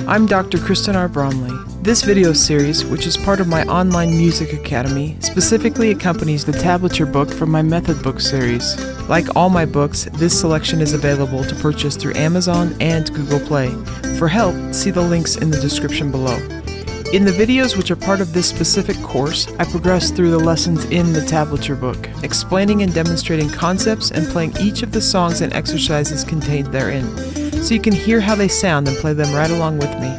I'm Dr. Kristen R. Bromley. This video series, which is part of my online music academy, specifically accompanies the Tablature Book from my Method Book series. Like all my books, this selection is available to purchase through Amazon and Google Play. For help, see the links in the description below. In the videos which are part of this specific course, I progress through the lessons in the Tablature Book, explaining and demonstrating concepts and playing each of the songs and exercises contained therein, so you can hear how they sound and play them right along with me.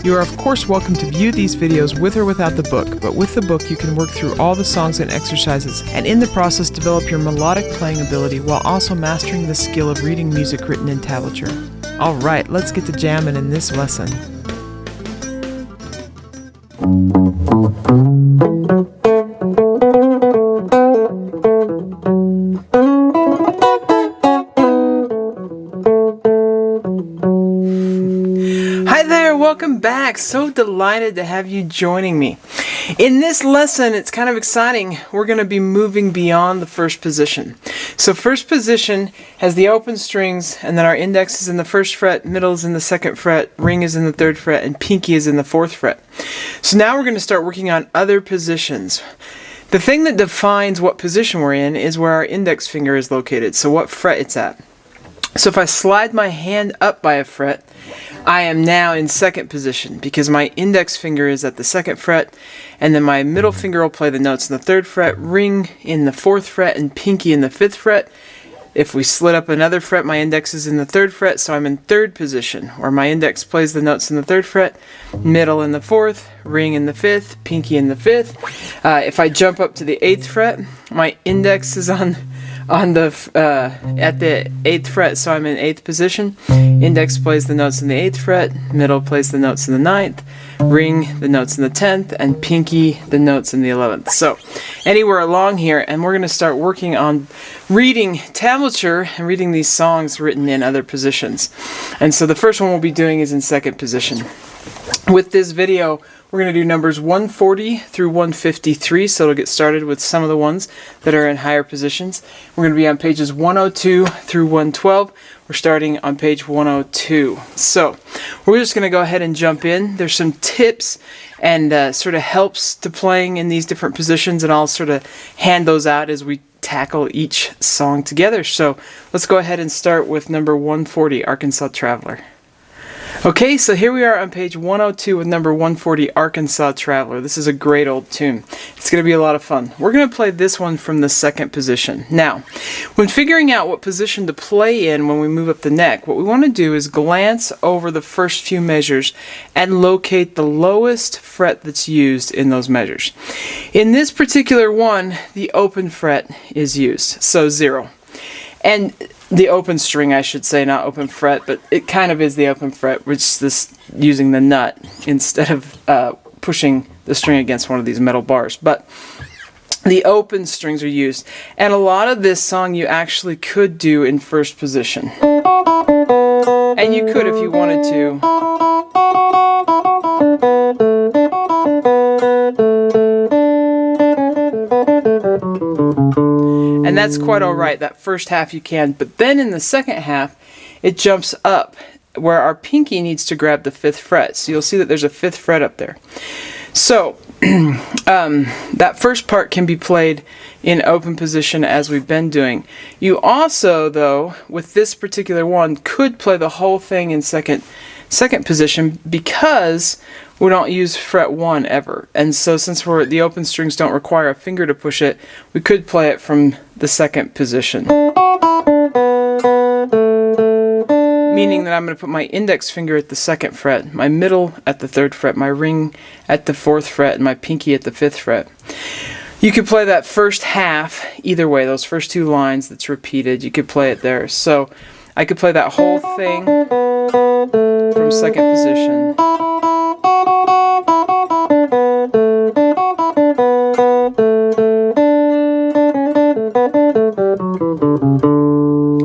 You are of course welcome to view these videos with or without the book, but with the book you can work through all the songs and exercises, and in the process develop your melodic playing ability while also mastering the skill of reading music written in tablature. Alright, let's get to jamming in this lesson. Hi there, welcome back. So delighted to have you joining me. In this lesson, it's kind of exciting. We're going to be moving beyond the first position. So first position has the open strings, and then our index is in the first fret, middle is in the second fret, ring is in the third fret, and pinky is in the fourth fret. So now we're going to start working on other positions. The thing that defines what position we're in is where our index finger is located, so what fret it's at. So if I slide my hand up by a fret, I am now in second position because my index finger is at the second fret, and then my middle finger will play the notes in the third fret, ring in the fourth fret, and pinky in the fifth fret. If we slid up another fret, my index is in the third fret, so I'm in third position, where my index plays the notes in the third fret, middle in the fourth, ring in the fifth, pinky in the fifth. If I jump up to the eighth fret, my index is at the eighth fret, so I'm in eighth position. Index plays the notes in the eighth fret, middle plays the notes in the ninth, ring the notes in the 10th, and pinky the notes in the 11th. So anywhere along here, and we're going to start working on reading tablature and reading these songs written in other positions. And so the first one we'll be doing is in second position. With this video, we're going to do numbers 140 through 153, so it'll get started with some of the ones that are in higher positions. We're going to be on pages 102 through 112. We're starting on page 102. So we're just going to go ahead and jump in. There's some tips and sort of helps to playing in these different positions, and I'll sort of hand those out as we tackle each song together. So let's go ahead and start with number 140, Arkansas Traveler. Okay, so here we are on page 102 with number 140, Arkansas Traveler. This is a great old tune. It's going to be a lot of fun. We're going to play this one from the second position. Now, when figuring out what position to play in when we move up the neck, what we want to do is glance over the first few measures and locate the lowest fret that's used in those measures. In this particular one, the open fret is used, so 0. And the open string, I should say, not open fret, but it kind of is the open fret, which is this using the nut instead of pushing the string against one of these metal bars. But the open strings are used, and a lot of this song you actually could do in first position. And you could if you wanted to. And that's quite alright, that first half you can, but then in the second half it jumps up where our pinky needs to grab the fifth fret. So you'll see that there's a fifth fret up there. So that first part can be played in open position as we've been doing. You also, though, with this particular one, could play the whole thing in second position because we don't use fret 1 ever. And so since the open strings don't require a finger to push it, we could play it from the second position. Meaning that I'm going to put my index finger at the second fret, my middle at the third fret, my ring at the fourth fret, and my pinky at the fifth fret. You could play that first half either way, those first two lines that's repeated, you could play it there. So I could play that whole thing from second position.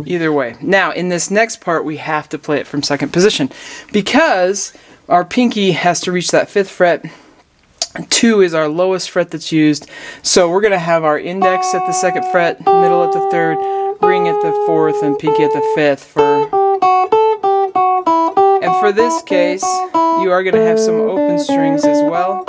Either way. Now, in this next part, we have to play it from second position because our pinky has to reach that fifth fret. 2 is our lowest fret that's used. So we're going to have our index at the second fret, middle at the third, ring at the fourth, and pinky at the fifth. for this case, you are going to have some open strings as well.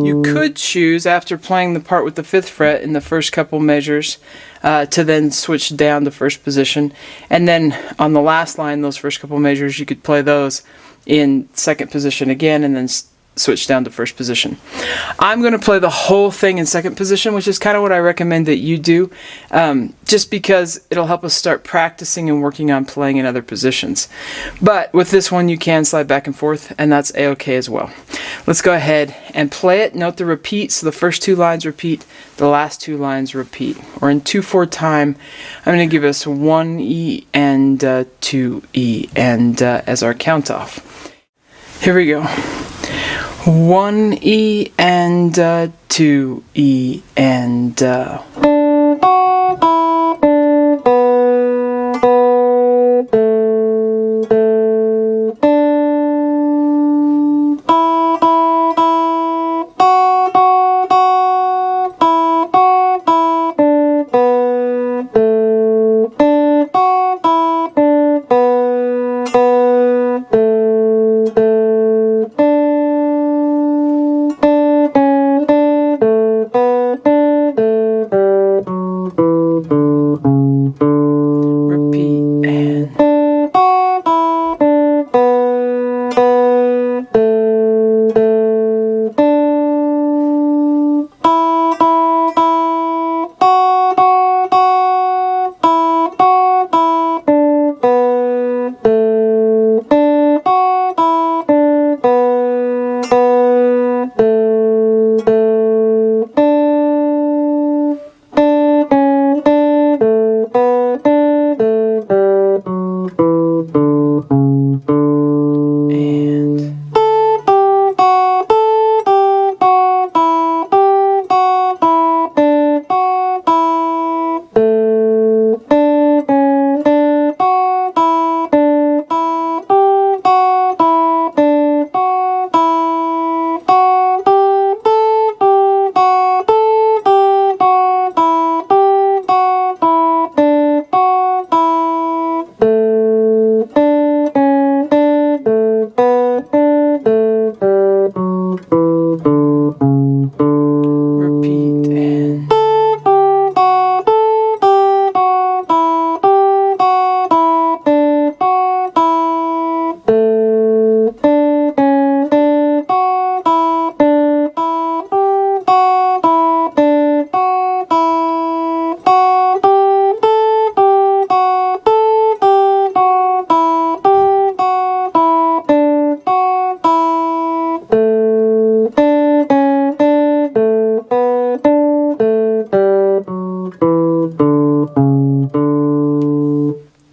You could choose, after playing the part with the 5th fret in the first couple measures, to then switch down to first position, and then on the last line, those first couple measures, you could play those in second position again, and then switch down to first position. I'm going to play the whole thing in second position, which is kind of what I recommend that you do, just because it'll help us start practicing and working on playing in other positions. But with this one, you can slide back and forth, and that's a-okay as well. Let's go ahead and play it. Note the repeat, so the first 2 lines repeat, the last 2 lines repeat. We're in 2/4 time. I'm going to give us 1 E and 2 E and as our count off. Here we go. 1 E and 2 E and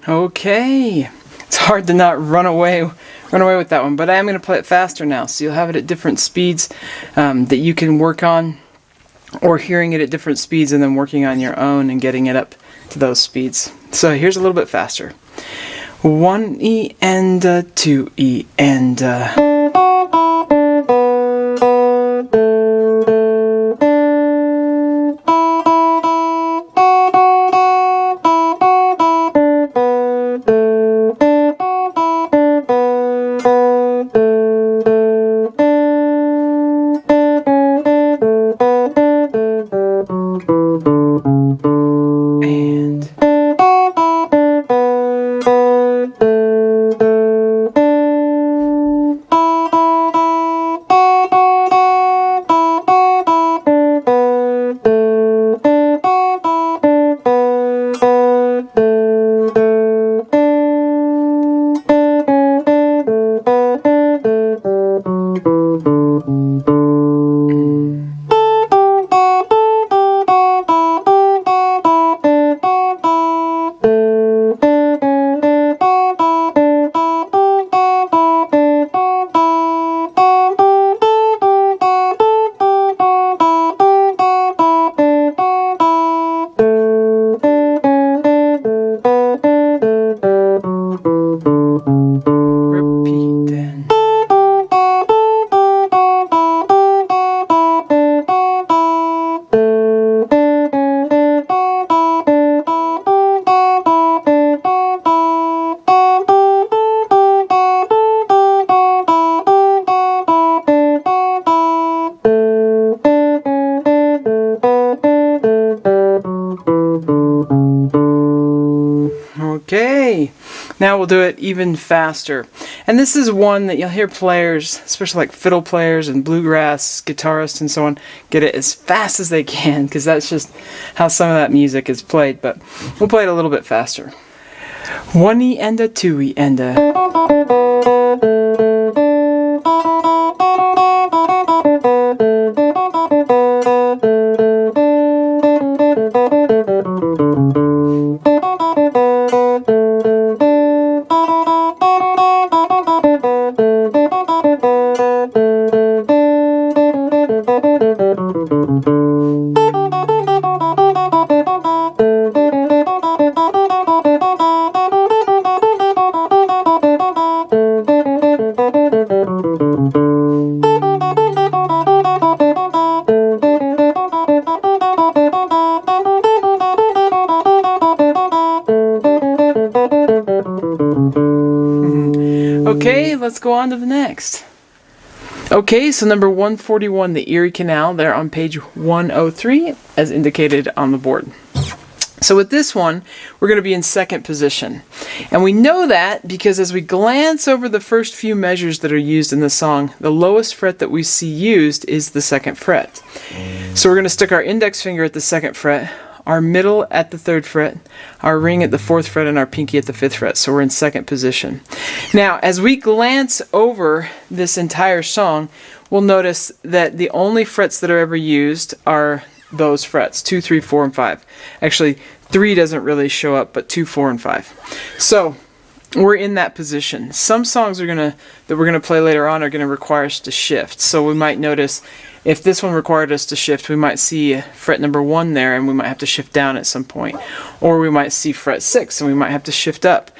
Okay, it's hard to not run away with that one, but I am going to play it faster now, so you'll have it at different speeds that you can work on, or hearing it at different speeds and then working on your own and getting it up to those speeds. So here's a little bit faster. 1 E and 2 E and repeat then. Now we'll do it even faster. And this is one that you'll hear players, especially like fiddle players and bluegrass guitarists and so on, get it as fast as they can, because that's just how some of that music is played. But we'll play it a little bit faster. 1E and a 2E and a. Okay, let's go on to the next. Okay, so number 141, the Erie Canal, there on page 103, as indicated on the board. So with this one, we're going to be in second position. And we know that because as we glance over the first few measures that are used in the song, the lowest fret that we see used is the second fret. So we're going to stick our index finger at the second fret, our middle at the third fret, our ring at the fourth fret, and our pinky at the fifth fret. So we're in second position. Now, as we glance over this entire song, we'll notice that the only frets that are ever used are those frets, 2, 3, 4, and 5. Actually, 3 doesn't really show up, but 2, 4, and 5. So we're in that position. Some songs that we're gonna play later on are gonna require us to shift. So we might notice if this one required us to shift, we might see fret number 1 there, and we might have to shift down at some point. Or we might see fret 6, and we might have to shift up.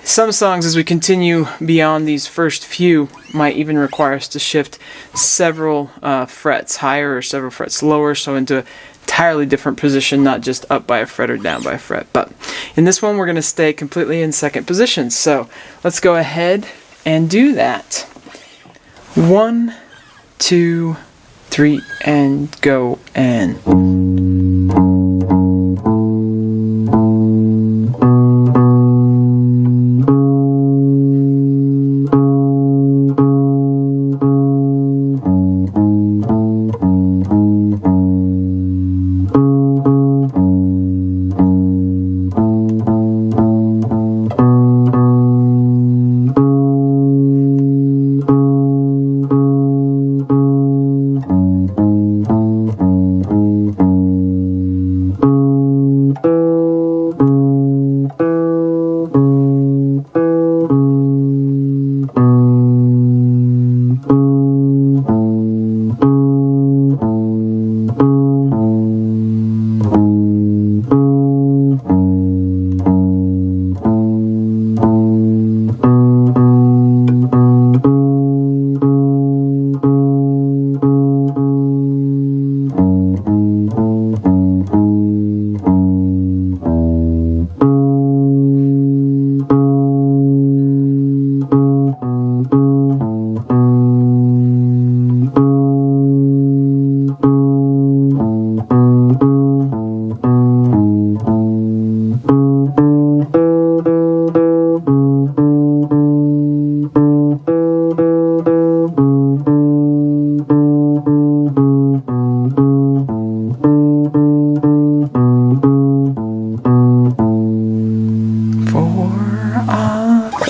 Some songs, as we continue beyond these first few, might even require us to shift several frets higher or several frets lower, so into an entirely different position, not just up by a fret or down by a fret. But in this one, we're going to stay completely in second position. So let's go ahead and do that. 1, 2, 3, and go, and...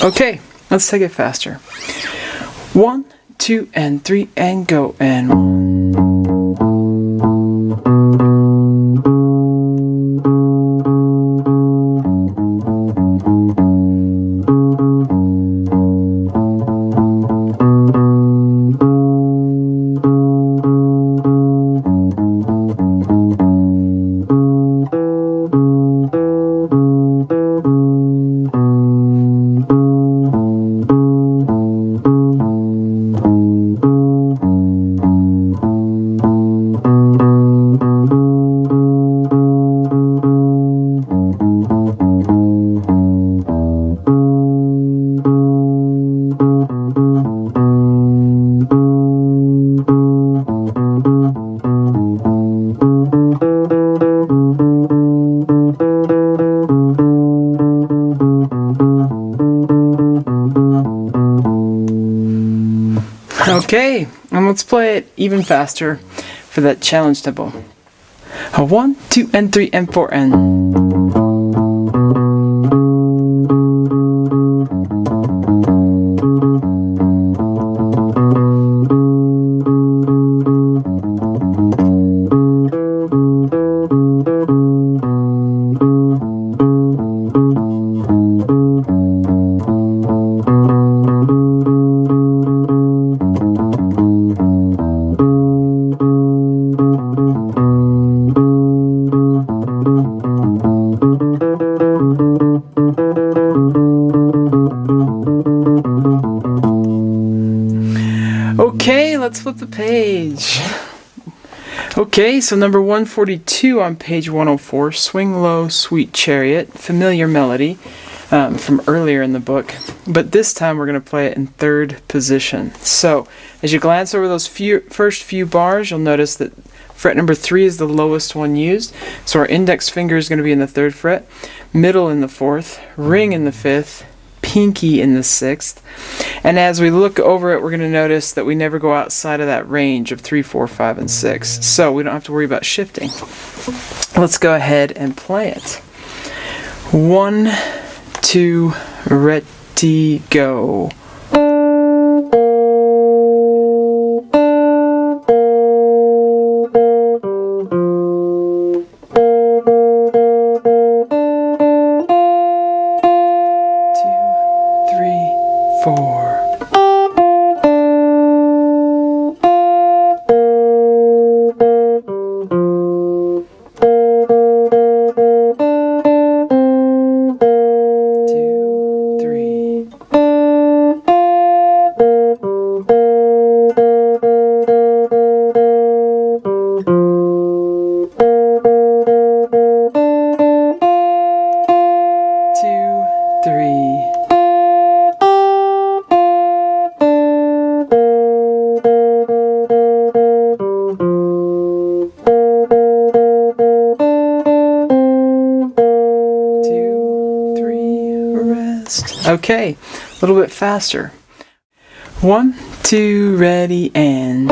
Okay, let's take it faster. 1, 2, and 3, and go, and 1. let's play it even faster for that challenge tempo. 1, 2, and 3, and 4, and... Okay, let's flip the page. Okay, so number 142 on page 104, Swing Low, Sweet Chariot, familiar melody from earlier in the book, but this time we're going to play it in third position. So, as you glance over those first few bars, you'll notice that fret number 3 is the lowest one used, so our index finger is going to be in the 3rd fret, middle in the 4th, ring in the 5th, pinky in the 6th, and as we look over it, we're going to notice that we never go outside of that range of 3, 4, 5, and 6, so we don't have to worry about shifting. Let's go ahead and play it. 1, 2, ready, go. Okay, a little bit faster. 1, 2, ready, and...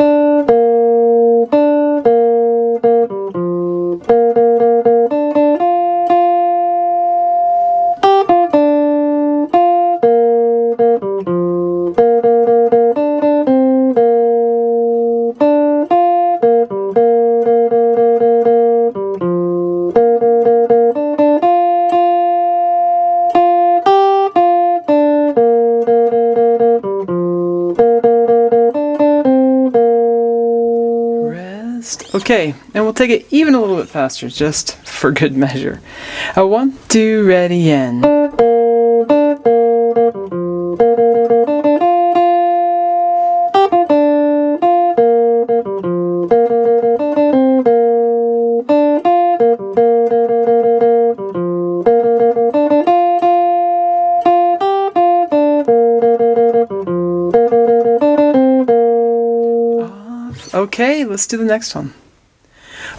Okay, and we'll take it even a little bit faster, just for good measure. 1, 2, ready, and... Okay, let's do the next one.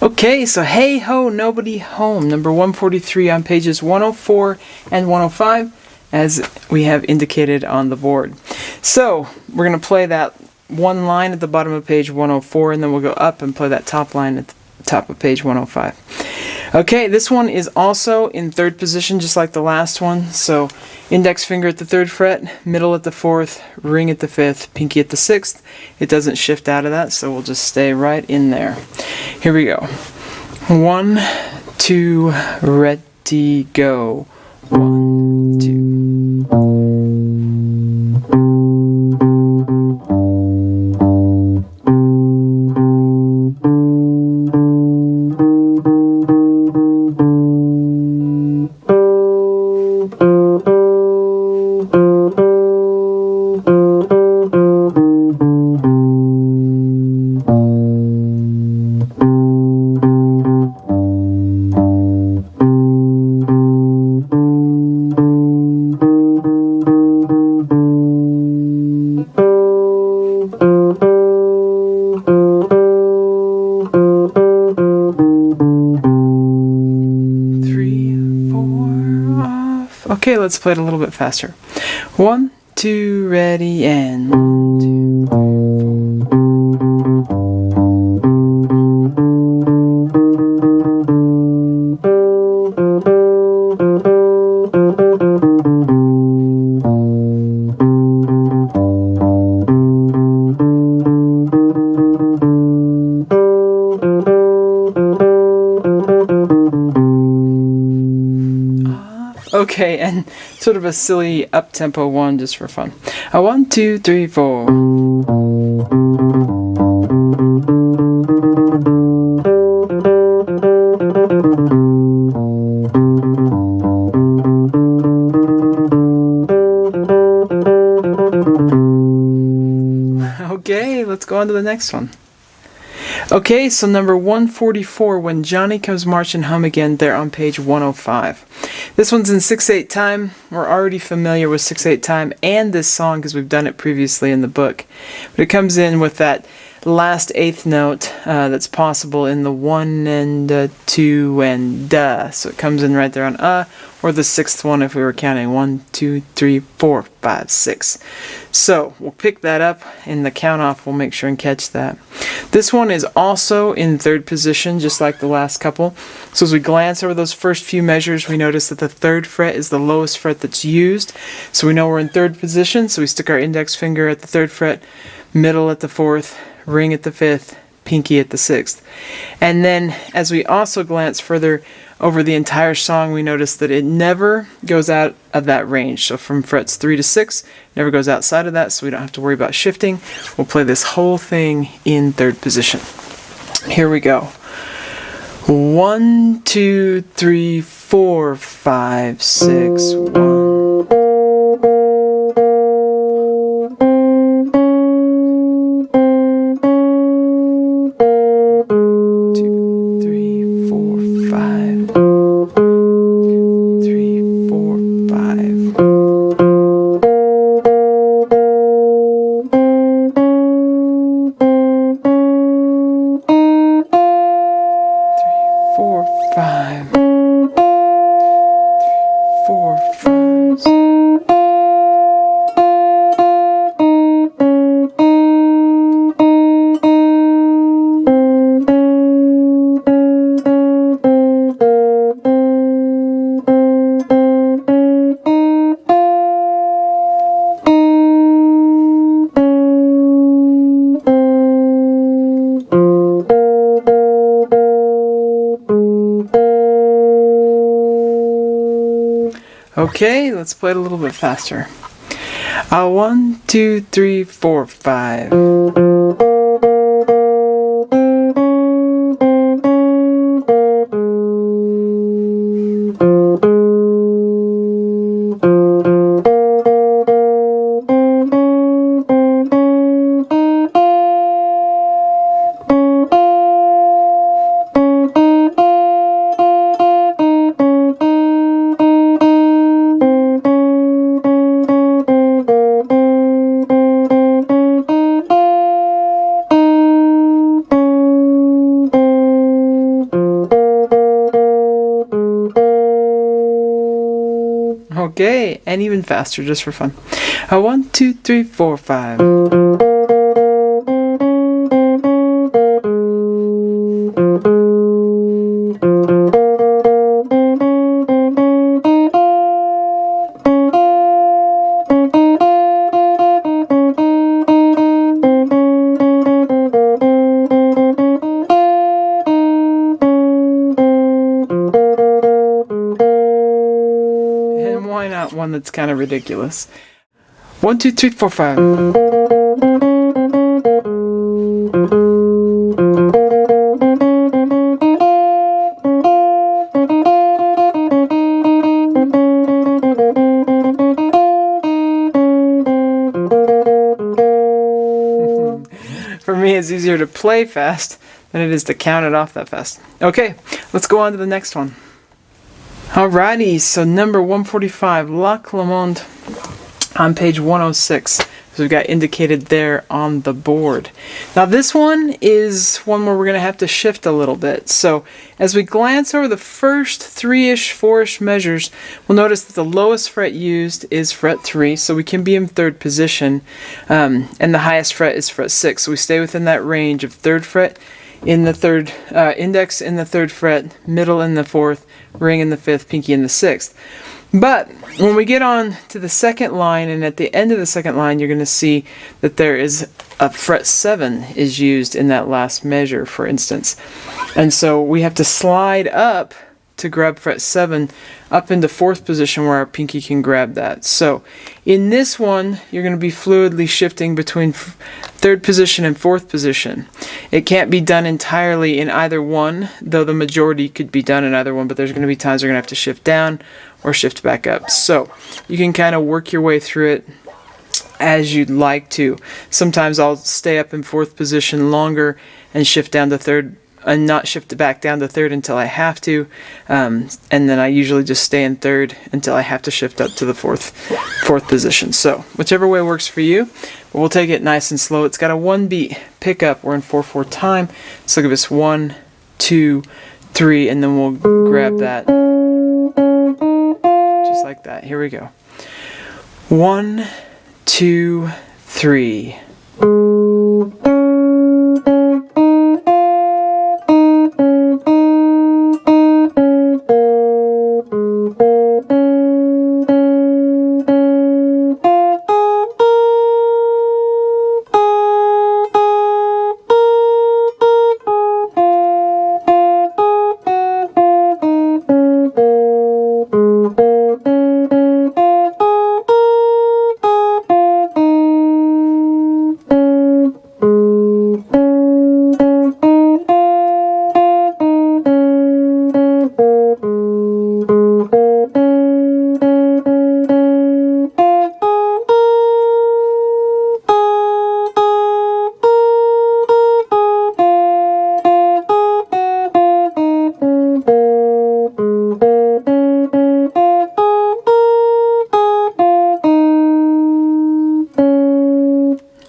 Okay, so Hey Ho, Nobody Home, number 143 on pages 104 and 105, as we have indicated on the board. So, we're going to play that one line at the bottom of page 104, and then we'll go up and play that top line at the top of page 105. Okay, this one is also in third position, just like the last one. So, index finger at the 3rd fret, middle at the 4th, ring at the 5th, pinky at the 6th. It doesn't shift out of that, so we'll just stay right in there. Here we go. 1, 2, ready, go. 1, 2. Okay, let's play it a little bit faster. 1, 2, ready, and 1, 2, 3, 4. Okay, and sort of a silly up-tempo one just for fun. 1, 2, 3, 4. Okay, let's go on to the next one. Okay, so number 144, When Johnny Comes Marching Home Again, there on page 105. This one's in 6/8 time. We're already familiar with 6/8 time and this song because we've done it previously in the book. But it comes in with that last eighth note that's possible in the 1 and 2 and duh. So it comes in right there on or the sixth one if we were counting 1, 2, 3, 4, 5, 6. So we'll pick that up in the count off. We'll make sure and catch that. This one is also in third position, just like the last couple. So as we glance over those first few measures, we notice that the third fret is the lowest fret that's used. So we know we're in third position. So we stick our index finger at the third fret, middle at the fourth, ring at the fifth, pinky at the sixth. And then as we also glance further over the entire song, we notice that it never goes out of that range. So from frets 3 to 6, never goes outside of that, so we don't have to worry about shifting. We'll play this whole thing in third position. Here we go. 1, 2, 3, 4, 5, 6, 1. Okay, let's play it a little bit faster. 1, 2, 3, 4, 5. Okay, and even faster just for fun. 1, 2, 3, 4, 5. Why not one that's kind of ridiculous? 1, 2, 3, 4, 5. For me, it's easier to play fast than it is to count it off that fast. Okay, let's go on to the next one. Alrighty, so number 145, La Clemande on page 106. So we've got indicated there on the board. Now this one is one where we're going to have to shift a little bit. So as we glance over the first 3-ish, 4-ish measures, we'll notice that the lowest fret used is fret 3, so we can be in third position. And the highest fret is fret 6, so we stay within that range of third fret in the third, index in the third fret, middle in the fourth, ring in the fifth, pinky in the sixth. But when we get on to the second line, and at the end of the second line, you're going to see that there is a fret 7 is used in that last measure, for instance. And so we have to slide up to grab fret 7 up into 4th position where our pinky can grab that. So in this one, you're going to be fluidly shifting between 3rd position and 4th position. It can't be done entirely in either one, though the majority could be done in either one, but there's going to be times you're going to have to shift down or shift back up. So you can kind of work your way through it as you'd like to. Sometimes I'll stay up in 4th position longer and shift down to 3rd, and not shift back down to 3rd until I have to, and then I usually just stay in 3rd until I have to shift up to the 4th position. So whichever way works for you, but we'll take it nice and slow. It's got a 1-beat pickup. We're in 4/4 time. So give us 1, 2, 3, and then we'll grab that just like that. Here we go. 1, 2, 3.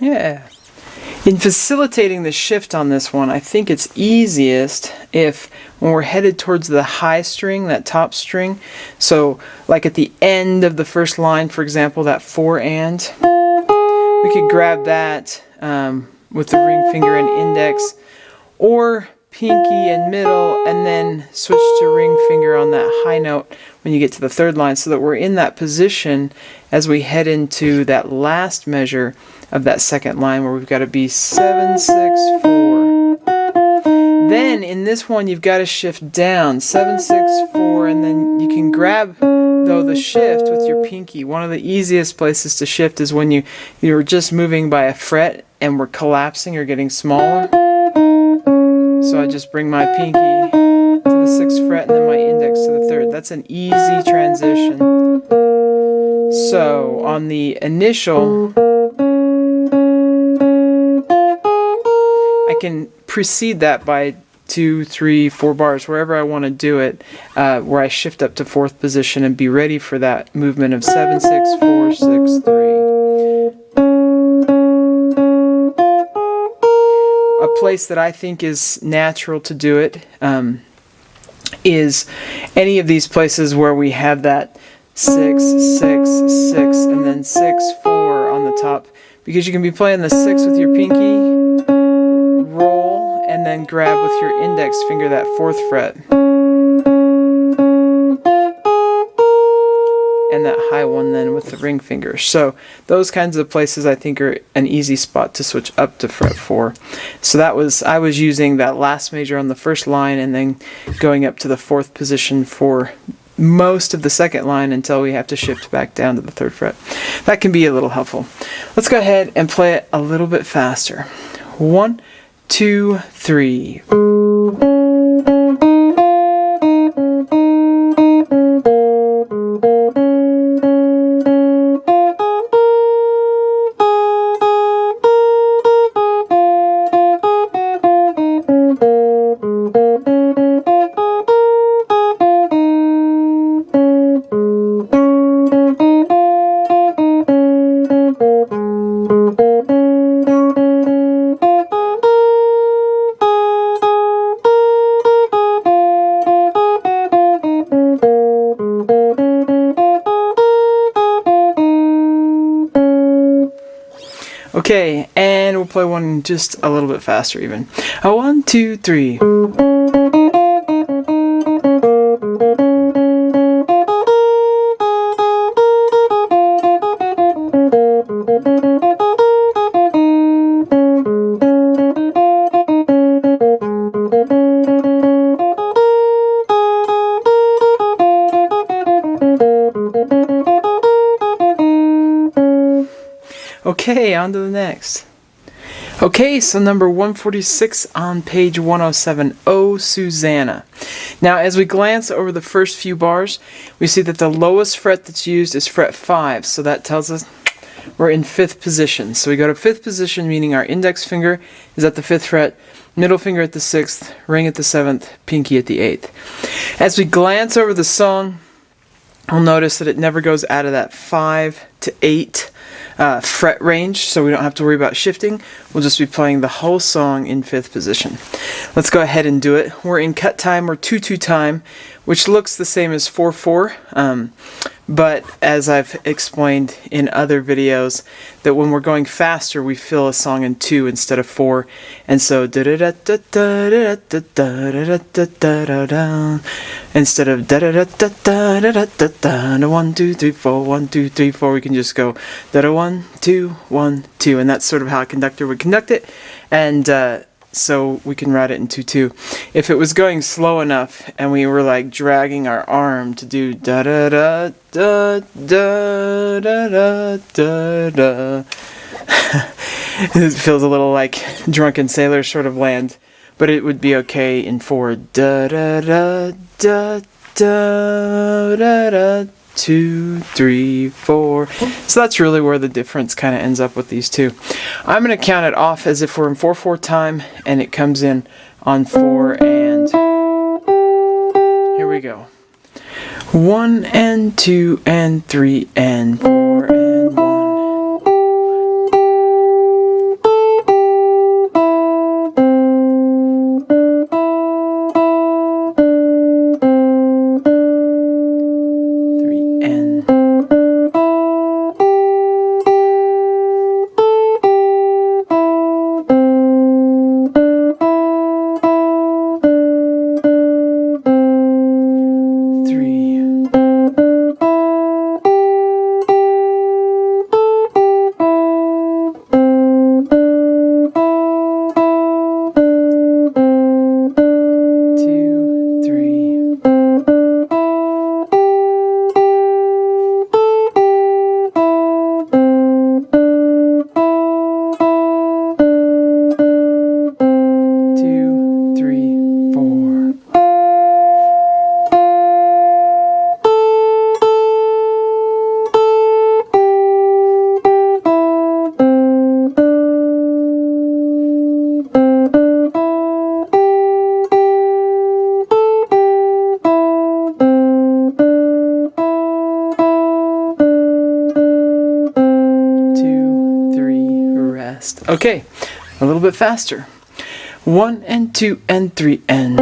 Yeah. In facilitating the shift on this one, I think it's easiest if when we're headed towards the high string, that top string, so like at the end of the first line, for example, that 4 and, we could grab that with the ring finger and index, or pinky and middle, and then switch to ring finger on that high note when you get to the 3rd line, so that we're in that position as we head into that last measure of that 2nd line where we've got to be 7, 6, 4. Then in this one you've got to shift down 7, 6, 4, and then you can grab though the shift with your pinky. One of the easiest places to shift is when you're just moving by a fret and we're collapsing or getting smaller. So I just bring my pinky to the 6th fret and then my index to the 3rd. That's an easy transition. So on the initial, I can precede that by 2, 3, 4 bars, wherever I want to do it, where I shift up to 4th position and be ready for that movement of 7, 6, 4, 6, 3. A place that I think is natural to do it is any of these places where we have that 6, 6, 6, and then 6, 4 on the top, because you can be playing the 6 with your pinky, roll, and then grab with your index finger that 4th fret, and that high one then with the ring finger. So those kinds of places I think are an easy spot to switch up to fret 4. So I was using that last major on the 1st line and then going up to the 4th position for most of the 2nd line until we have to shift back down to the 3rd fret. That can be a little helpful. Let's go ahead and play it a little bit faster. 1, 2, 3. Okay, and we'll play one just a little bit faster even. 1, 2, 3. Okay, on to the next. Okay, so number 146 on page 107, Oh Susanna. Now, as we glance over the first few bars, we see that the lowest fret that's used is fret 5, so that tells us we're in 5th position. So we go to 5th position, meaning our index finger is at the 5th fret, middle finger at the 6th, ring at the 7th, pinky at the 8th. As we glance over the song, you'll notice that it never goes out of that 5 to 8 fret range, so we don't have to worry about shifting. We'll just be playing the whole song in 5th position. Let's go ahead and do it. We're in cut time or 2/2 time, which looks the same as 4/4, but as I've explained in other videos, that when we're going faster, we fill a song in 2 instead of 4, and so instead of 1 2 3 4 1 2 3 4, we can just go 1 2 1 2, and that's sort of how a conductor would conduct it, and so we can write it in 2/2. If it was going slow enough and we were like dragging our arm to do da da da da da da da da da, it feels a little like Drunken Sailor sort of land, but it would be okay in 4 da da da da da da da 2 3 4. So that's really where the difference kind of ends up with these two. I'm going to count it off as if we're in 4/4 time, and it comes in on 4, and here we go. 1 and 2 and 3 and 4 and 1. 2 3 rest. Okay, a little bit faster. 1 and 2 and 3 and.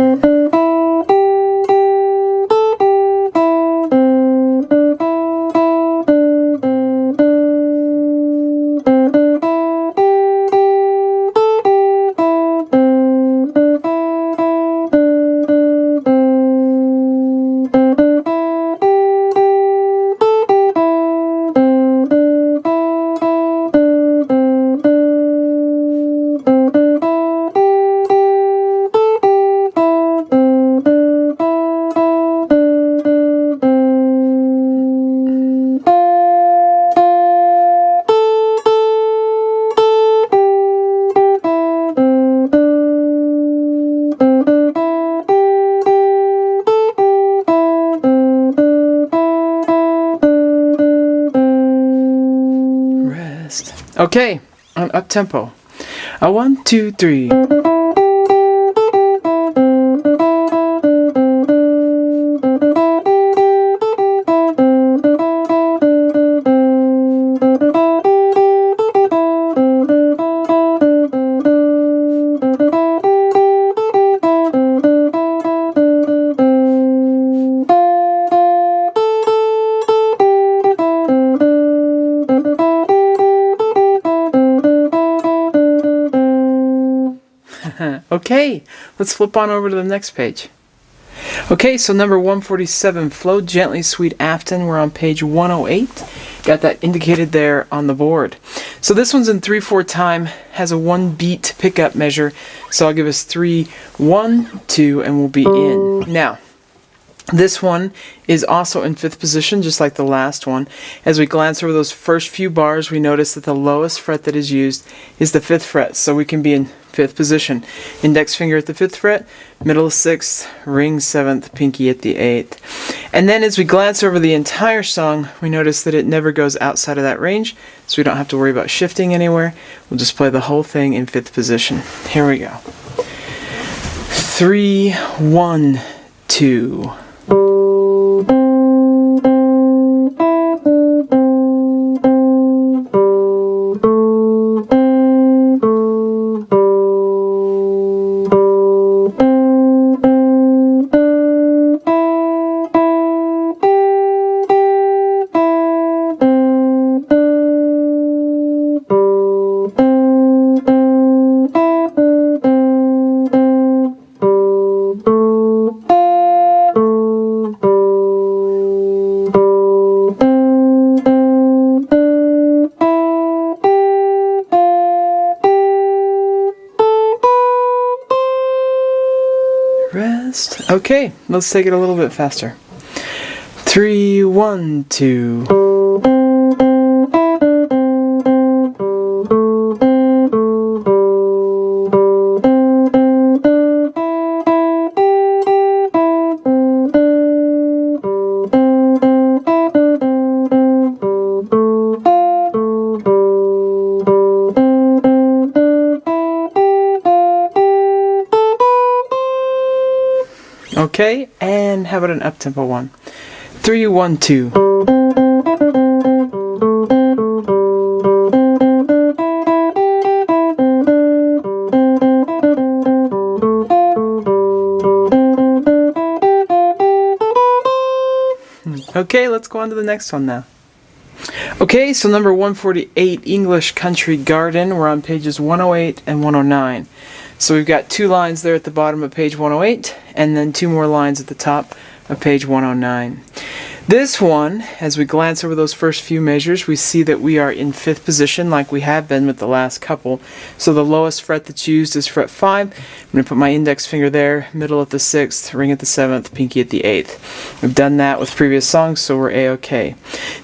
Okay, on up tempo. 1 2 3. Okay, let's flip on over to the next page. Okay, so number 147, Flow Gently Sweet Afton. We're on page 108. Got that indicated there on the board. So this one's in 3/4 time, has a 1 beat pickup measure. So I'll give us 3 1 2, and we'll be in. Now, This one is also in 5th position, just like the last one. As we glance over those first few bars, we notice that the lowest fret that is used is the 5th fret, so we can be in 5th position. Index finger at the 5th fret, middle 6th, ring 7th, pinky at the 8th. And then as we glance over the entire song, we notice that it never goes outside of that range, so we don't have to worry about shifting anywhere. We'll just play the whole thing in 5th position. Here we go. 3, 1, 2. Rest. Okay, let's take it a little bit faster. 3, 1, 2. Okay, and how about an up-tempo one? 3, 1, 2. Okay, let's go on to the next one now. Okay, so number 148, English Country Garden. We're on pages 108 and 109. So we've got 2 lines there at the bottom of page 108, and then 2 more lines at the top of page 109. This one, as we glance over those first few measures, we see that we are in 5th position like we have been with the last couple. So the lowest fret that's used is fret 5. I'm going to put my index finger there, middle at the 6th, ring at the 7th, pinky at the 8th. We've done that with previous songs, so we're A-okay.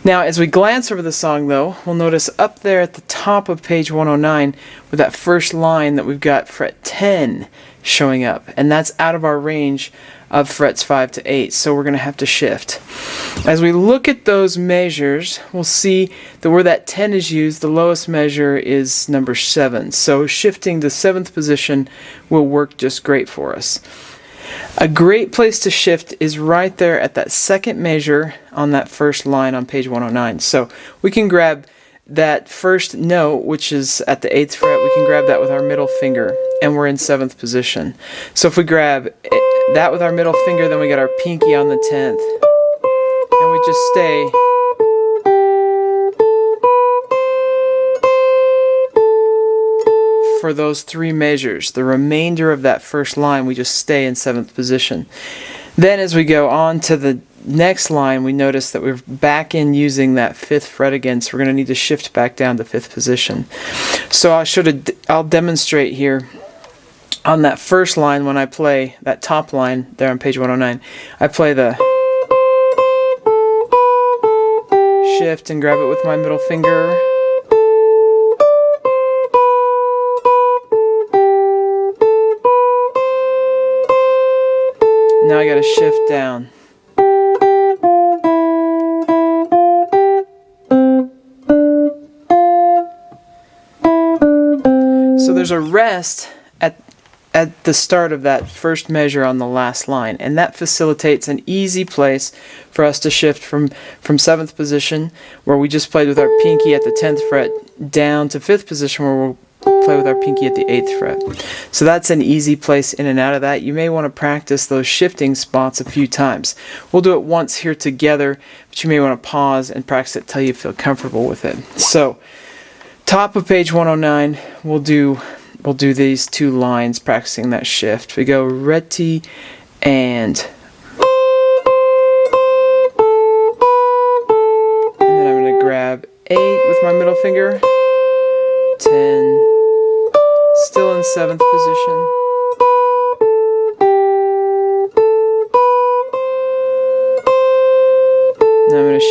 Now, as we glance over the song, though, we'll notice up there at the top of page 109, with that first line that we've got fret 10 showing up, and that's out of our range of frets 5 to 8, so we're going to have to shift. As we look at those measures, we'll see that where that 10 is used, the lowest measure is number 7, so shifting to 7th position will work just great for us. A great place to shift is right there at that second measure on that first line on page 109. So we can grab that first note, which is at the 8th fret, we can grab that with our middle finger, and we're in 7th position. So if we grab that with our middle finger, then we got our pinky on the 10th, and we just stay for those 3 measures. The remainder of that first line, we just stay in 7th position. Then as we go on to the next line, we notice that we're back in using that 5th fret again, so we're going to need to shift back down to 5th position. So I'll demonstrate here on that first line when I play that top line there on page 109. I play the shift and grab it with my middle finger. Now I got to shift down. So there's a rest at the start of that first measure on the last line, and that facilitates an easy place for us to shift from 7th position, where we just played with our pinky at the 10th fret, down to 5th position, where we'll play with our pinky at the 8th fret. So that's an easy place in and out of that. You may want to practice those shifting spots a few times. We'll do it once here together, but you may want to pause and practice it till you feel comfortable with it. So top of page 109, we'll do these 2 lines practicing that shift. We go ready and then I'm going to grab 8 with my middle finger, 10, still in 7th position,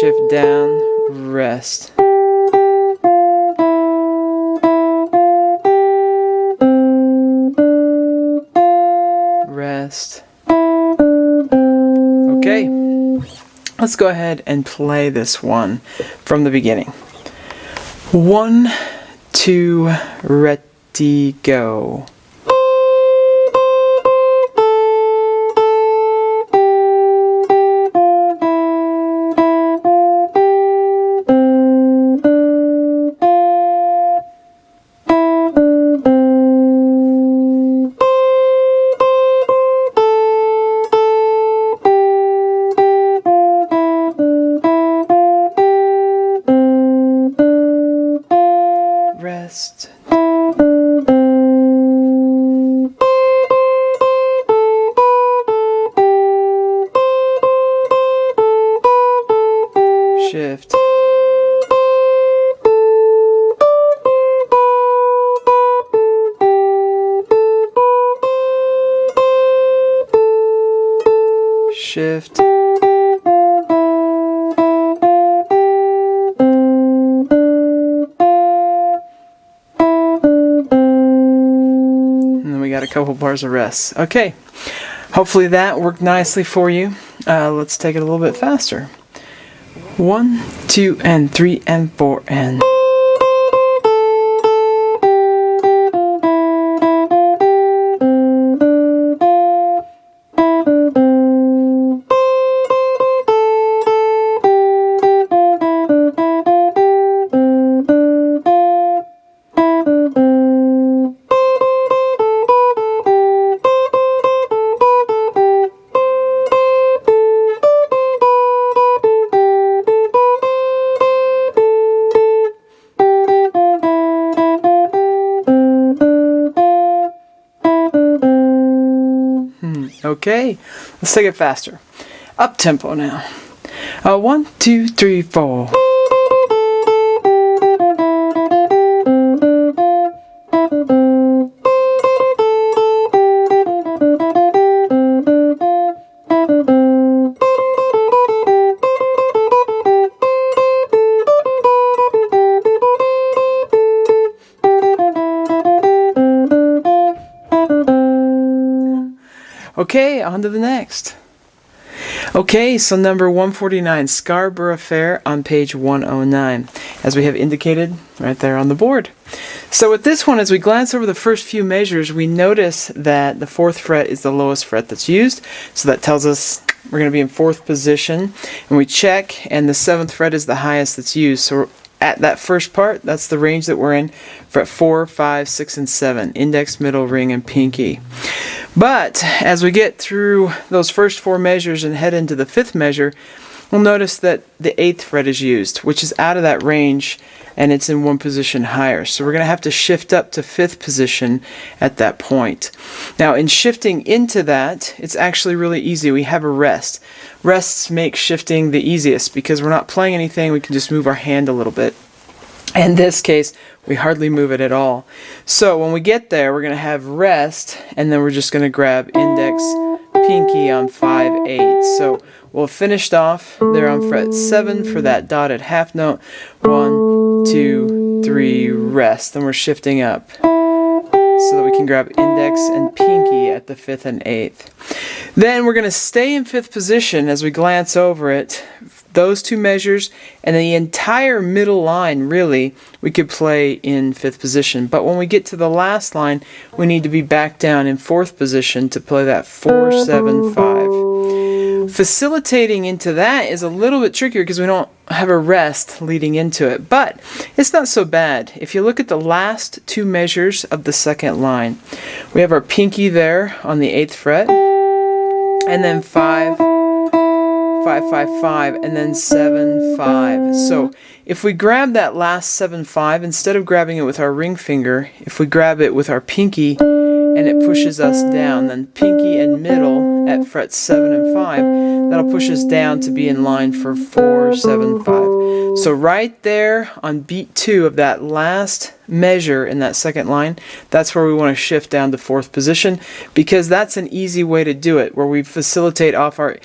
shift down, rest. Rest. Okay, let's go ahead and play this one from the beginning. 1, 2, ready, go. Rest. Shift. Shift. Got a couple bars of rest. Okay, hopefully that worked nicely for you. Let's take it a little bit faster. 1, 2, and 3, and 4, and... Okay, let's take it faster. Up tempo now. 1, 2, 3, 4. Okay, on to the next. Okay, so number 149, Scarborough Fair on page 109, as we have indicated right there on the board. So with this one, as we glance over the first few measures, we notice that the 4th fret is the lowest fret that's used. So that tells us we're going to be in 4th position. And we check, and the 7th fret is the highest that's used. So at that first part, that's the range that we're in, fret 4, 5, 6, and 7, index, middle, ring, and pinky. But as we get through those first 4 measures and head into the 5th measure, we'll notice that the 8th fret is used, which is out of that range, and it's in 1 position higher. So we're going to have to shift up to 5th position at that point. Now in shifting into that, it's actually really easy. We have a rest. Rests make shifting the easiest because we're not playing anything. We can just move our hand a little bit. In this case, we hardly move it at all. So when we get there, we're going to have rest, and then we're just going to grab index, pinky on 5, 8. So we'll finished off there on fret 7 for that dotted half note. 1, 2, 3, rest. Then we're shifting up so that we can grab index and pinky at the 5th and 8th. Then we're going to stay in 5th position as we glance over it. Those 2 measures and the entire middle line, really, we could play in 5th position. But when we get to the last line, we need to be back down in 4th position to play that 4, 7, 5. Facilitating into that is a little bit trickier because we don't have a rest leading into it. But it's not so bad. If you look at the last 2 measures of the 2nd line, we have our pinky there on the 8th fret, and then 5, 5, 5, 5, and then 7, 5. So if we grab that last 7, 5, instead of grabbing it with our ring finger, if we grab it with our pinky and it pushes us down. Then pinky and middle at frets 7 and 5, that'll push us down to be in line for 4, 7, 5. So right there on beat 2 of that last measure in that second line, that's where we want to shift down to 4th position, because that's an easy way to do it, where we facilitate off our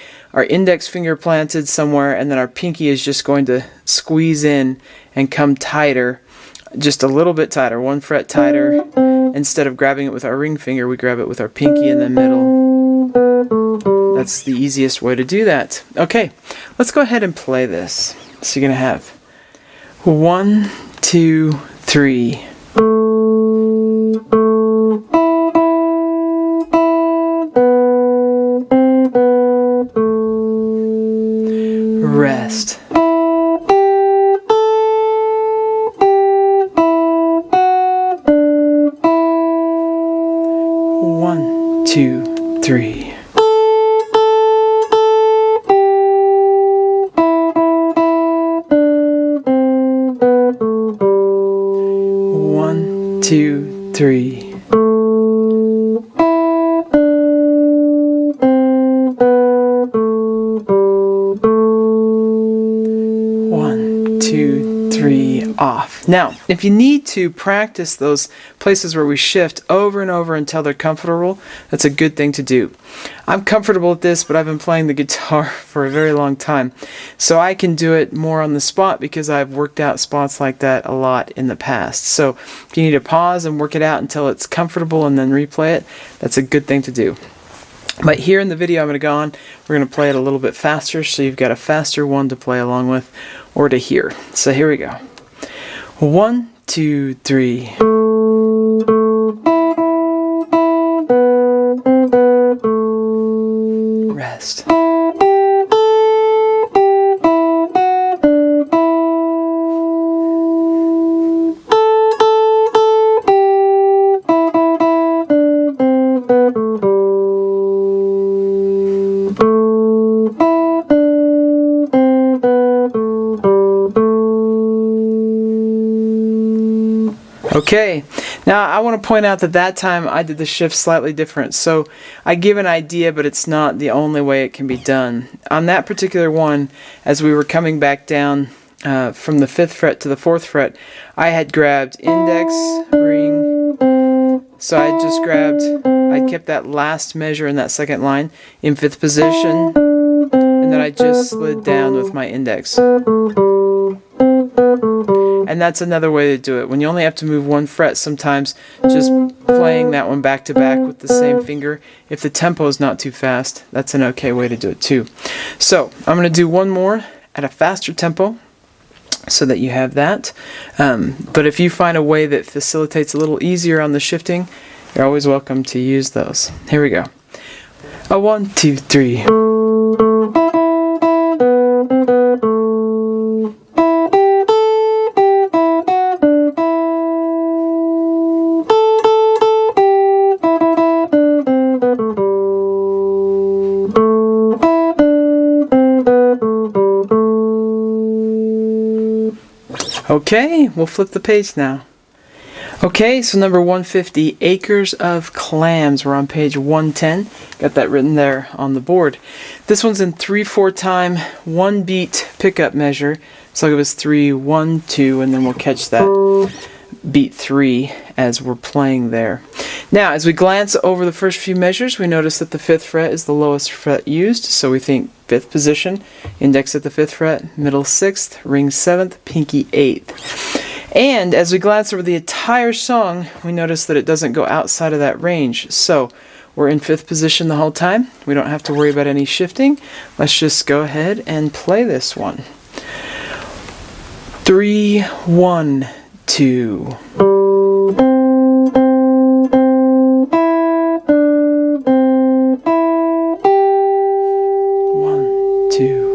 index finger planted somewhere, and then our pinky is just going to squeeze in and come tighter, just a little bit tighter, 1 fret tighter. Instead of grabbing it with our ring finger, we grab it with our pinky in the middle. That's the easiest way to do that. Okay, let's go ahead and play this. So you're going to have 1, 2, 3. Rest. 1, 2, 3. One, two, three. 1, 2, 3, off. Now, if you need to practice those places where we shift over and over until they're comfortable, that's a good thing to do. I'm comfortable with this, but I've been playing the guitar for a very long time, so I can do it more on the spot because I've worked out spots like that a lot in the past. So if you need to pause and work it out until it's comfortable and then replay it, that's a good thing to do. But here in the video I'm going to go on, we're going to play it a little bit faster, so you've got a faster one to play along with or to hear. So here we go. 1, 2, 3. Rest. Okay, now I want to point out that that time I did the shift slightly different. So I give an idea, but it's not the only way it can be done. On that particular one, as we were coming back down from the 5th fret to the 4th fret, I had grabbed index, ring. So I kept that last measure in that second line in 5th position, and then I just slid down with my index. And that's another way to do it. When you only have to move 1 fret, sometimes just playing that one back to back with the same finger, if the tempo is not too fast, that's an okay way to do it too. So I'm going to do one more at a faster tempo so that you have that. But if you find a way that facilitates a little easier on the shifting, you're always welcome to use those. Here we go. 1, 2, 3. Okay, we'll flip the page now. Okay, so number 150, Acres of Clams. We're on page 110. Got that written there on the board. This one's in 3/4 time, 1 beat pickup measure. So it was 3, 1, 2, and then we'll catch that beat 3 as we're playing there. Now, as we glance over the first few measures, we notice that the 5th fret is the lowest fret used, so we think 5th position, index at the 5th fret, middle 6th, ring 7th, pinky 8th. And as we glance over the entire song, we notice that it doesn't go outside of that range. So we're in 5th position the whole time. We don't have to worry about any shifting. Let's just go ahead and play this one. 3, 1, 2. 1, 2.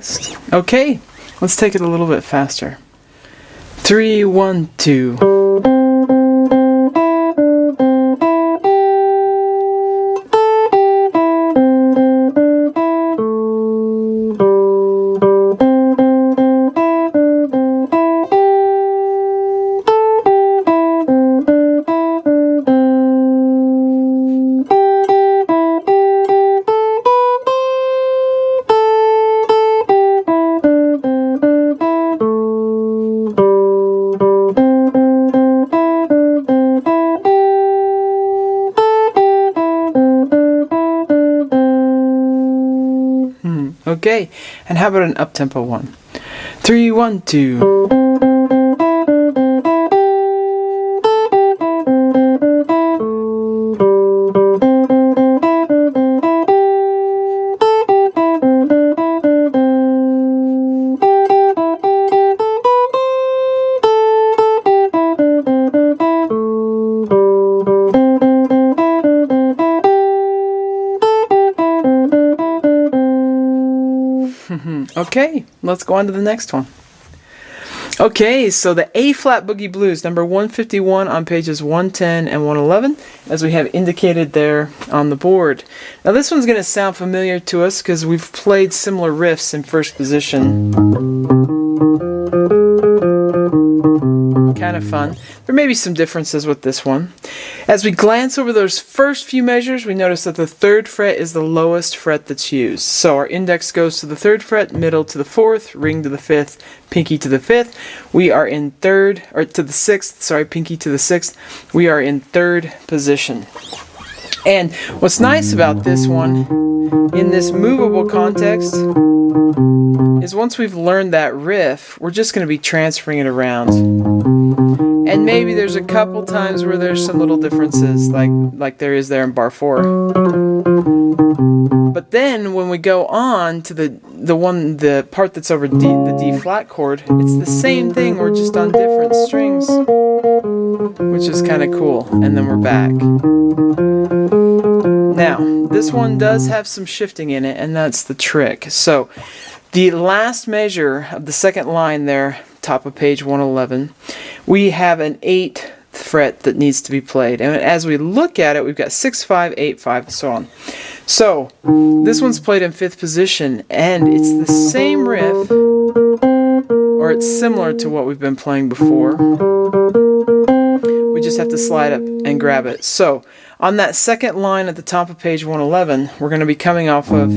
fast. Okay, let's take it a little bit faster. 3, 1, 2. Okay, and how about an up-tempo one? 3, 1, 2. Okay, let's go on to the next one. Okay, so the A-flat Boogie Blues, number 151 on pages 110 and 111, as we have indicated there on the board. Now this one's going to sound familiar to us because we've played similar riffs in first position. Kind of fun. There may be some differences with this one. As we glance over those first few measures, we notice that the 3rd fret is the lowest fret that's used. So our index goes to the 3rd fret, middle to the 4th, ring to the 5th, pinky to the 5th. We are in 3rd, or to the 6th, sorry, pinky to the 6th. We are in 3rd position. And what's nice about this one, in this movable context, is once we've learned that riff, we're just going to be transferring it around. And maybe there's a couple times where there's some little differences, like there is there in bar 4. But then when we go on to the part that's over the D flat chord, it's the same thing, we're just on different strings, which is kind of cool. And then we're back. Now, this one does have some shifting in it, and that's the trick. So, the last measure of the second line there, top of page 111, we have an 8th fret that needs to be played. And as we look at it, we've got 6, 5, 8, 5, and so on. So, this one's played in 5th position, and it's the same riff, or it's similar to what we've been playing before. We just have to slide up and grab it. So, on that second line at the top of page 111, we're going to be coming off of,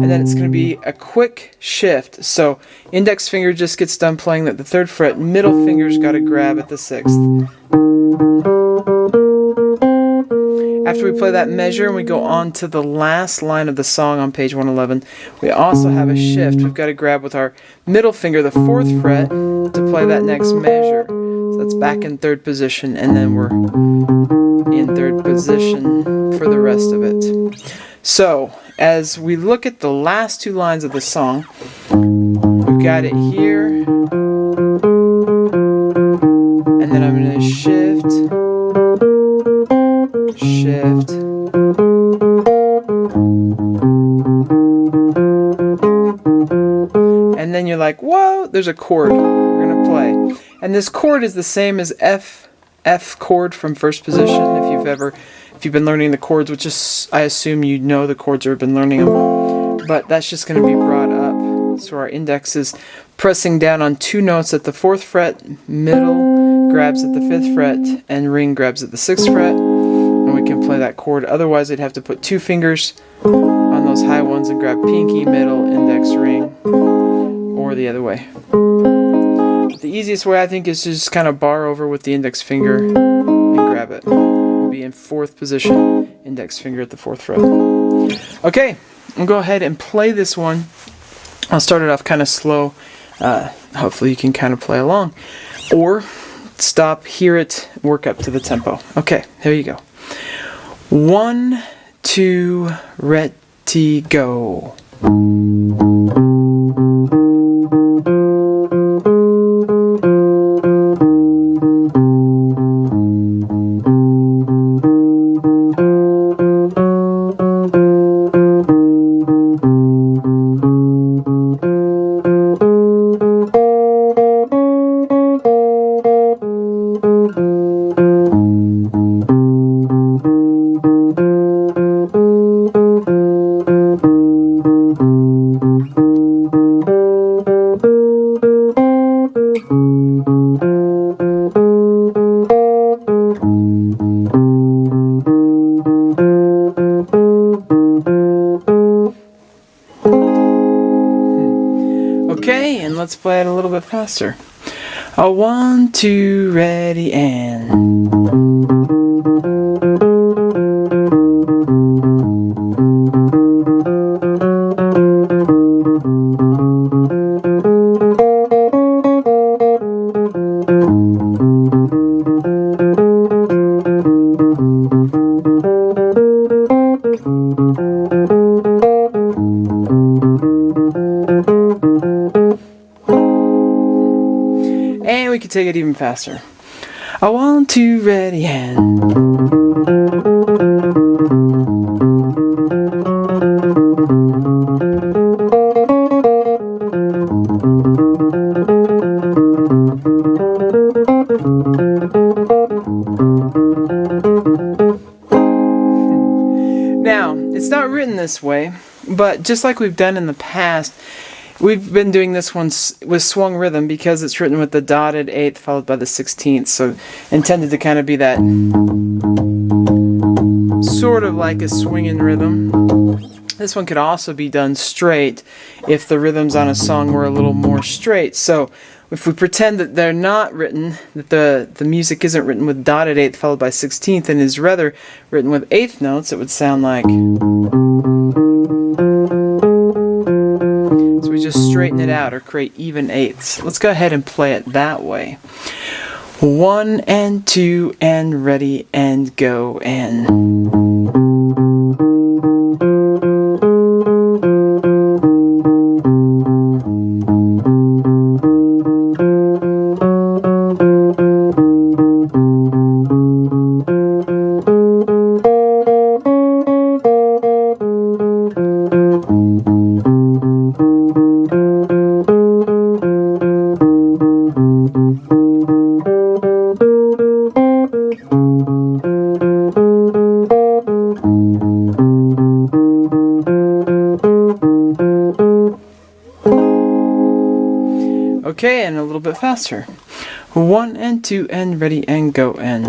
and then it's going to be a quick shift. So index finger just gets done playing the 3rd fret, middle finger's got to grab at the 6th. After we play that measure and we go on to the last line of the song on page 111, we also have a shift. We've got to grab with our middle finger the 4th fret to play that next measure. So that's back in 3rd position, and then we're in 3rd position for the rest of it. So, as we look at the last 2 lines of the song, we've got it here, and then I'm going to shift, shift, and then you're like, whoa, there's a chord we're going to play. And this chord is the same as F chord from first position, if you've been learning the chords, which is, I assume you know the chords or have been learning them, but that's just going to be brought up. So our index is pressing down on 2 notes at the 4th fret, middle grabs at the 5th fret, and ring grabs at the 6th fret, and we can play that chord. Otherwise, I'd have to put 2 fingers on those high ones and grab pinky, middle, index, ring, or the other way. The easiest way, I think, is to just kind of bar over with the index finger and grab it. We'll be in 4th position, index finger at the 4th fret. Okay, I'll go ahead and play this one. I'll start it off kind of slow. Hopefully you can kind of play along. Or stop, hear it, work up to the tempo. Okay, here you go. 1, 2, ready, go. let's play it a little bit faster. A 1, 2, ready, and. And we can take it even faster. A 1, 2, ready, and. Now, it's not written this way, but just like we've done in the past, we've been doing this one with swung rhythm because it's written with the dotted 8th followed by the 16th, so intended to kind of be that sort of like a swinging rhythm. This one could also be done straight if the rhythms on a song were a little more straight. So if we pretend that they're not written, that the music isn't written with dotted 8th followed by 16th and is rather written with 8th notes, it would sound like. So we just straighten it out or create even 8ths. Let's go ahead and play it that way. 1 and 2 and ready and go and. Okay, and a little bit faster. 1 and 2 and ready and go and.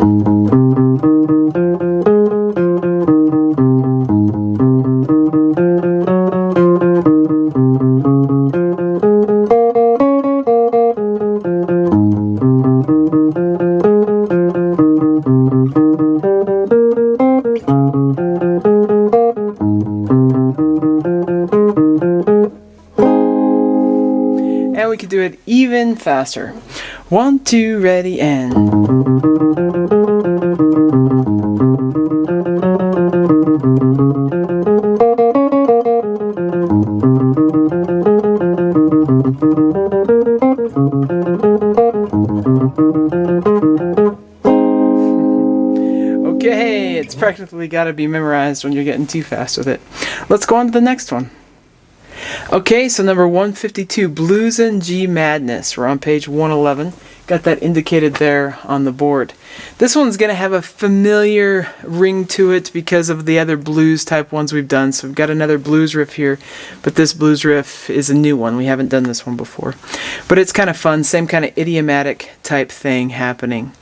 And we could do it even faster. 1, 2, ready, and. Okay, it's practically got to be memorized when you're getting too fast with it. Let's go on to the next one. Okay, so number 152, Blues and G Madness. We're on page 111. Got that indicated there on the board. This one's going to have a familiar ring to it because of the other blues type ones we've done. So we've got another blues riff here, but this blues riff is a new one. We haven't done this one before. But it's kind of fun, same kind of idiomatic type thing happening.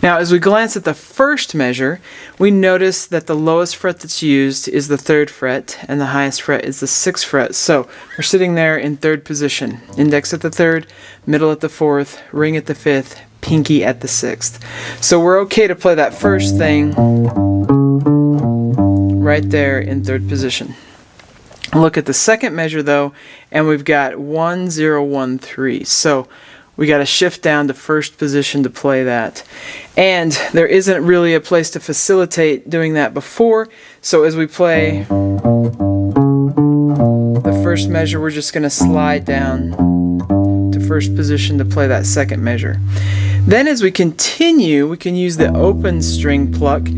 Now, as we glance at the first measure, we notice that the lowest fret that's used is the 3rd fret, and the highest fret is the 6th fret. So we're sitting there in 3rd position. Index at the 3rd, middle at the 4th, ring at the 5th, pinky at the 6th. So we're okay to play that first thing right there in 3rd position. Look at the second measure though, and we've got 1, 0, 1, 3. So we got to shift down to 1st position to play that. And there isn't really a place to facilitate doing that before. So as we play the first measure, we're just going to slide down to 1st position to play that second measure. Then as we continue, we can use the open string pluck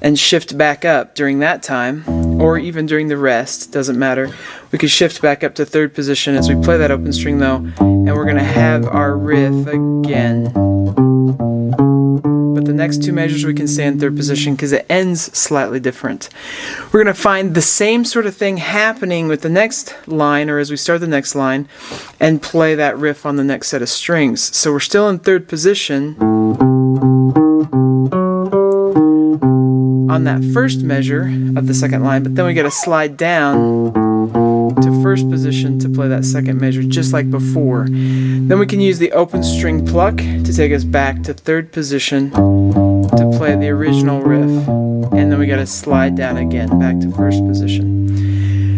and shift back up during that time, or even during the rest, doesn't matter. We could shift back up to 3rd position as we play that open string though, and we're going to have our riff again. But the next two measures we can stay in 3rd position because it ends slightly different. We're going to find the same sort of thing happening with the next line, or as we start the next line, and play that riff on the next set of strings. So we're still in 3rd position on that first measure of the second line, but then we got to slide down to first position to play that second measure, just like before. Then we can use the open string pluck to take us back to third position to play the original riff. And then we got to slide down again, back to first position.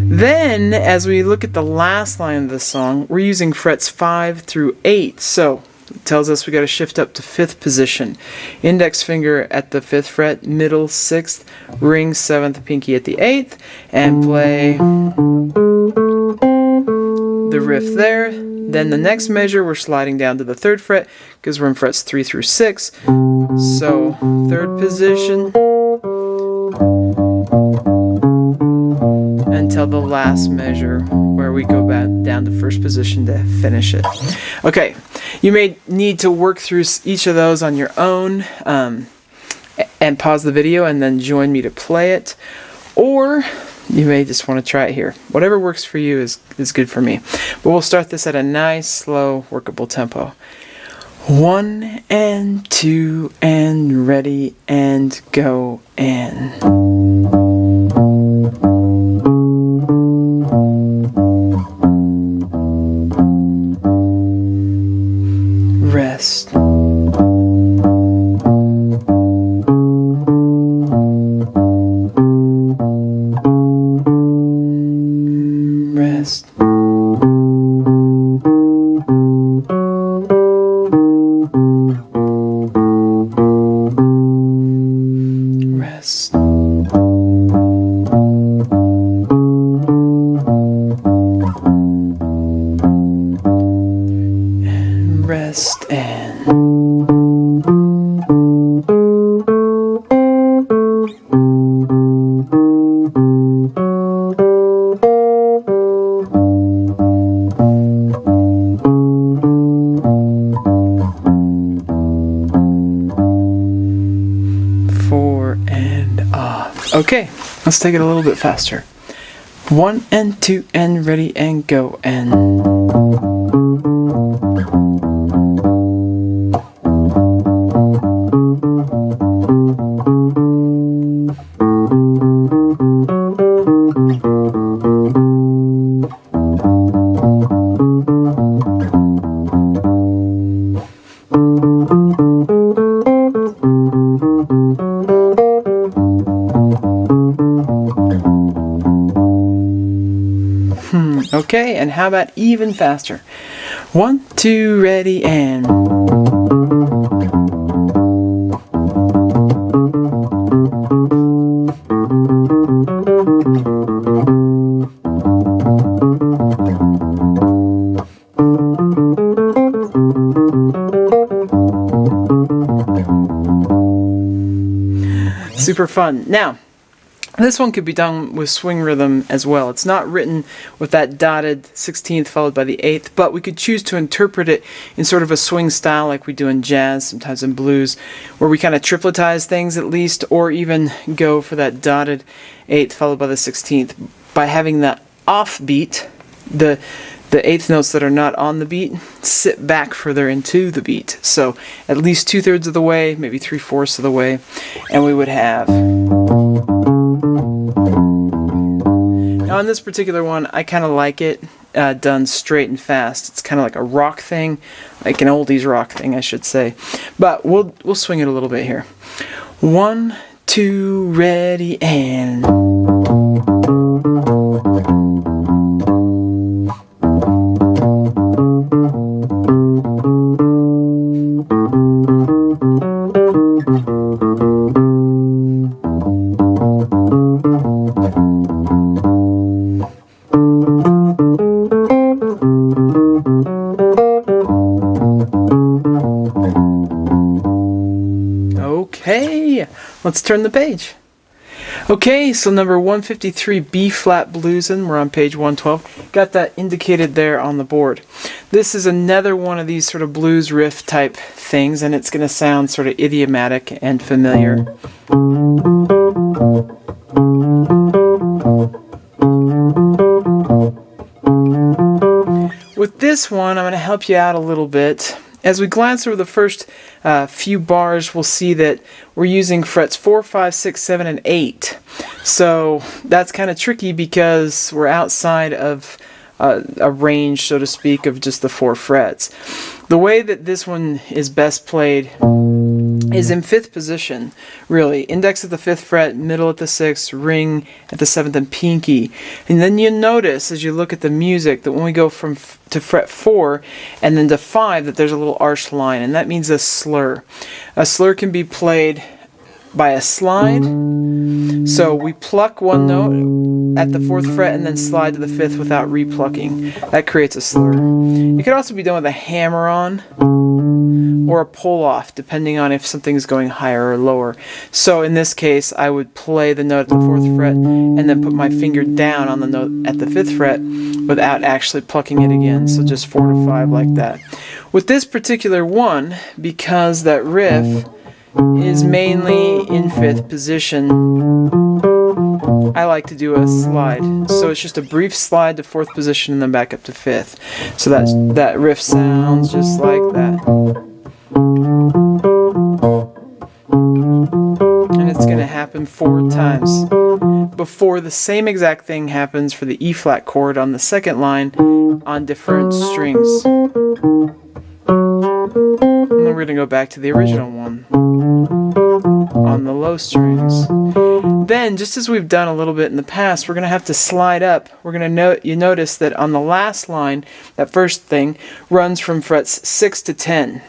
Then, as we look at the last line of the song, we're using frets 5 through 8. So, it tells us we got to shift up to 5th position. Index finger at the 5th fret, middle 6th, ring 7th, pinky at the 8th, and play the riff there. Then the next measure, we're sliding down to the 3rd fret because we're in frets 3 through 6. So, 3rd position until the last measure where we go back down to 1st position to finish it. Okay, you may need to work through each of those on your own and pause the video and then join me to play it, or you may just want to try it here. Whatever works for you is good for me. But we'll start this at a nice, slow, workable tempo. 1 and 2 and ready and go and rest. Rest. Rest. And rest and okay, let's take it a little bit faster. 1 and 2 and ready and go and okay, and how about even faster? 1, 2, ready, and super fun. Now, this one could be done with swing rhythm as well. It's not written with that dotted 16th followed by the 8th, but we could choose to interpret it in sort of a swing style like we do in jazz, sometimes in blues, where we kind of tripletize things at least, or even go for that dotted 8th followed by the 16th by having that offbeat, the 8th notes that are not on the beat, sit back further into the beat. So at least 2/3 of the way, maybe 3/4 of the way, and we would have. Now on this particular one, I kind of like it done straight and fast. It's kind of like a rock thing, like an oldies rock thing, I should say. But we'll swing it a little bit here. 1, 2, ready, and okay, let's turn the page. Okay, so number 153, B flat bluesin'. We're on page 112. Got that indicated there on the board. This is another one of these sort of blues riff type things, and it's going to sound sort of idiomatic and familiar. With this one, I'm going to help you out a little bit. As we glance over the first few bars, we'll see that we're using frets 4, 5, 6, 7, and 8. So that's kind of tricky because we're outside of a range, so to speak, of just the 4 frets. The way that this one is best played is in 5th position, really. Index at the 5th fret, middle at the 6th, ring at the 7th, and pinky. And then you notice as you look at the music that when we go from to fret 4 and then to 5 that there's a little arched line, and that means a slur. A slur can be played by a slide. So we pluck one note at the 4th fret and then slide to the 5th without replucking. That creates a slur. It could also be done with a hammer-on or a pull-off, depending on if something's going higher or lower. So in this case, I would play the note at the 4th fret and then put my finger down on the note at the 5th fret without actually plucking it again. So just 4 to 5 like that. With this particular one, because that riff is mainly in 5th position, I like to do a slide. So it's just a brief slide to 4th position and then back up to 5th. So that riff sounds just like that. And it's going to happen 4 times before the same exact thing happens for the E flat chord on the 2nd line on different strings. And then we're going to go back to the original one on the low strings. Then, just as we've done a little bit in the past, we're going to have to slide up. We're going to you notice that on the last line, that first thing runs from frets 6 to 10.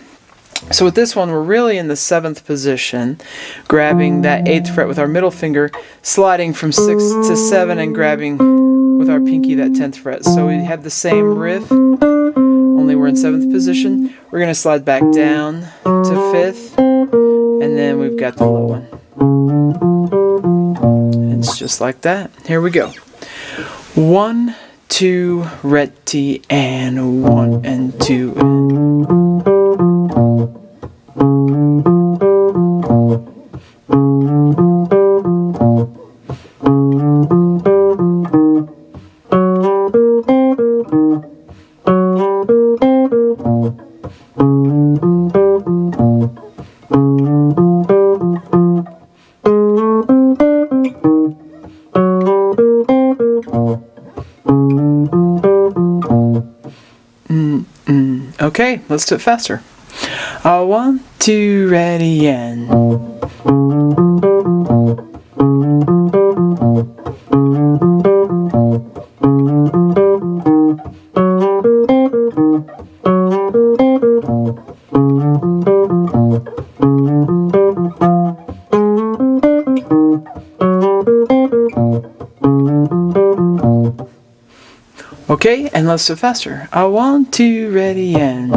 So with this one, we're really in the 7th position, grabbing that 8th fret with our middle finger, sliding from 6 to 7, and grabbing with our pinky that 10th fret. So we have the same riff, only we're in 7th position. We're going to slide back down to 5th, and then we've got the low one. And it's just like that. Here we go. 1, 2, ready, and 1 and 2 and... Okay, let's do it faster. 1, 2, ready, and... Okay, and let's do it faster. 1, 2, ready, and...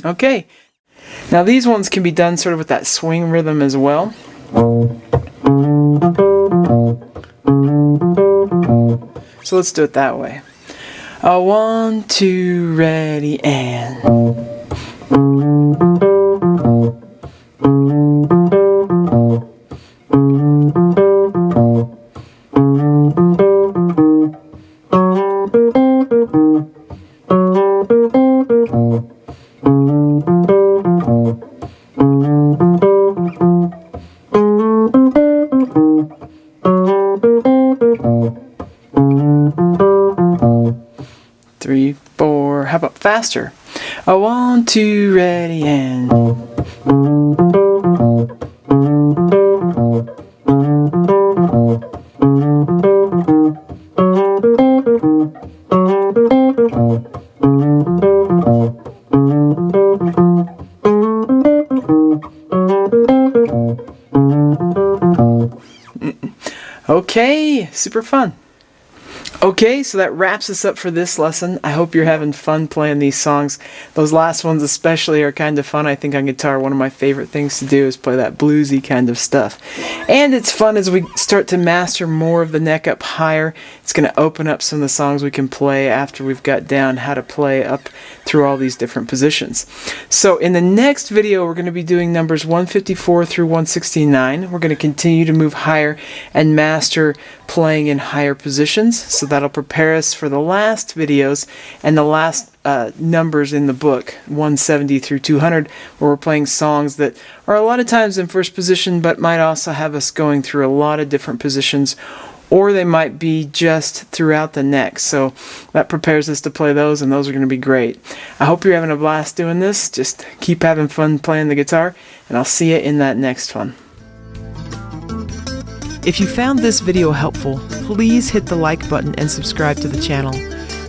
Okay, now these ones can be done sort of with that swing rhythm as well. So let's do it that way. 1, 2, ready, and... Three, 4, how about faster? 1, 2, ready, and... Okay, super fun. Okay, so that wraps us up for this lesson. I hope you're having fun playing these songs. Those last ones especially are kind of fun. I think on guitar one of my favorite things to do is play that bluesy kind of stuff. And it's fun as we start to master more of the neck up higher. It's going to open up some of the songs we can play after we've got down how to play up through all these different positions. So in the next video we're going to be doing numbers 154 through 169. We're going to continue to move higher and master playing in higher positions. So so that'll prepare us for the last videos and the last numbers in the book, 170 through 200, where we're playing songs that are a lot of times in first position, but might also have us going through a lot of different positions, or they might be just throughout the neck. So that prepares us to play those, and those are going to be great. I hope you're having a blast doing this. Just keep having fun playing the guitar, and I'll see you in that next one. If you found this video helpful, please hit the like button and subscribe to the channel.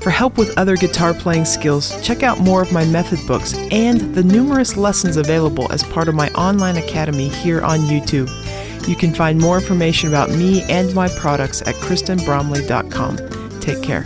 For help with other guitar playing skills, check out more of my method books and the numerous lessons available as part of my online academy here on YouTube. You can find more information about me and my products at kristenbromley.com. Take care.